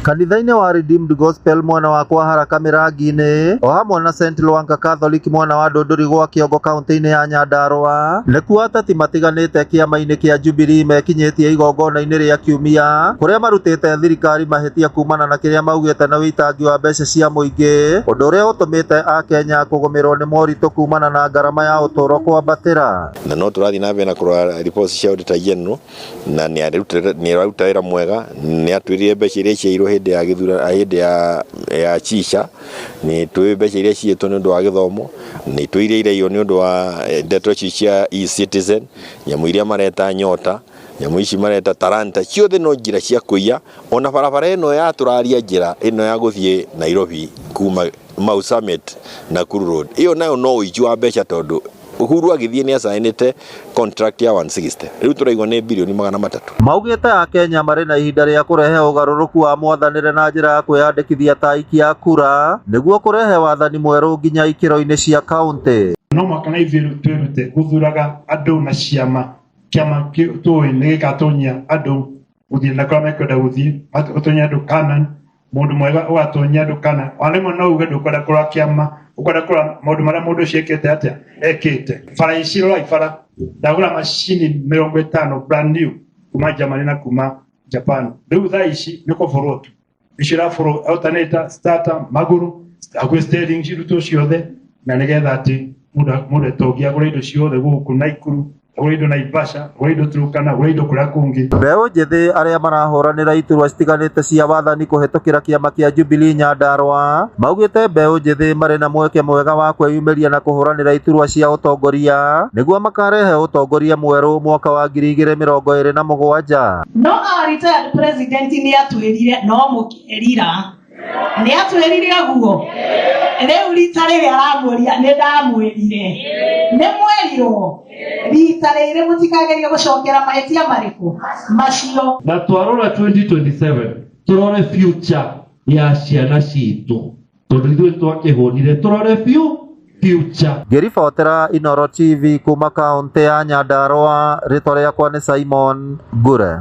Kanitha-inĩ wa Redeemed Gospel mwena wa kwa Haraka Mĩrangi-inĩ o hamwe na St. Lwanga Catholic mwena wa Ndũndũri gwa Kĩongo kaunti-inĩ ya Nyandarua nĩkuo ateti matiganĩte kĩama-inĩ kĩa Jubilee mekinyĩtie igongona-inĩ rĩa kiumia kũrĩa marutĩte thirikari mahĩtia kumana na kĩrĩa maugĩte na wĩitangi wa mbeca cia mũingĩ, ũndũ ũrĩa ũtũmĩte Akenya kũgũmĩrwo nĩ moritũ kumana na ngarama ya ũtũũro kwambatĩra. Na no tũrathiĩ na mbere na kũrora reports cia Auditor General na nĩ araruta wĩra mwega, nĩ atwĩrire mbeca iria ciairwo hĩndĩ ya gĩthurano hĩndĩ ya Chisha, nĩ twĩ mbeca iria ciĩtwo nĩ ũndũ wa gĩthomo, nĩ twĩire ireio nĩ ũndũ wa ndeto cia e-Citizen, nyamũ iria mareta Nyota, nyamũ ici mareta Talanta, ciothe no njĩra cia kũiya. Ona barabara ĩno ya tũraria njĩra ĩno ya gũthiĩ Nairobi kuma Mau Summit na Nakuru Road, ĩyo nayo no ũici wa mbeca tondũ Uhuru agĩthiĩ nĩ asainĩte contract ya 160, rĩu tũraigua nĩ birioni 300. Maugĩte Akenya marĩ na ihinda rĩa kũrehe ũgarũrũku wa mwathanĩre na njĩra ya kwĩyandĩkithia ta aikia kura nĩguo kũrehe wathani mwerũ nginya ikĩro-inĩ cia kaunti. No mũhaka na ithuĩ twĩrute gũthuraga andũ na ciama, kĩama tũĩ nĩ gĩgatonyia andũ gũthiĩ na kũrĩa mekwenda gũthiĩ, gũtonya andũ Canaan, mũndũ mwega ũgatonya andũ Canaan. Ona rĩmwe no uge ndũkwenda kũrora kĩama, ũkwenda kũrora maũndũ marĩa mũndũ ũcio ekĩte atĩa ekĩte. Bara ici rora ibara, ndagũra macini 50 brand new kuma Germany na kuma Japan. Rĩu thaa ici nĩ kũborwo tu, icio iraborwo alternator, starter, magũrũ, agwĩ steering cirutwo ciothe, na nĩgetha atĩ mũndũ etogia agũra indo ciothe gũkũ Naikuru, agũra indo Naivasha, agũra indo Turkana, agũra indo kũrĩa kũngĩ. Mbeũ njĩthĩ arĩa marahũranĩra iturwa citiganĩte cia wathani kũhetũkĩra kĩama kĩa Jubilee Nyandarua maugĩte mbeũ njĩthĩ marĩ na mweke mwega wa kwĩyumĩria na kũhũranĩra iturwa cia ũtongoria nĩguo makarehe ũtongoria mwerũ mwaka wa 2027. No our retired president nĩ atwĩrire no mũkĩrira, nĩ atwĩrire ũguo. Rĩu rita rĩrĩa aramũria nĩ ndamwĩrire nĩ mwerirwo rita rĩrĩ mũtikageria gũcokera mahĩtia marĩkũ macio. Na twarora 2027 tũrore future ya ciana citũ tondũ ithuĩ twakĩhũnire, tũrore future. Ngĩribotera Inooro TV kuma kaunti ya Nyandarua, rĩtwa rĩakwa nĩ Simon Ngure.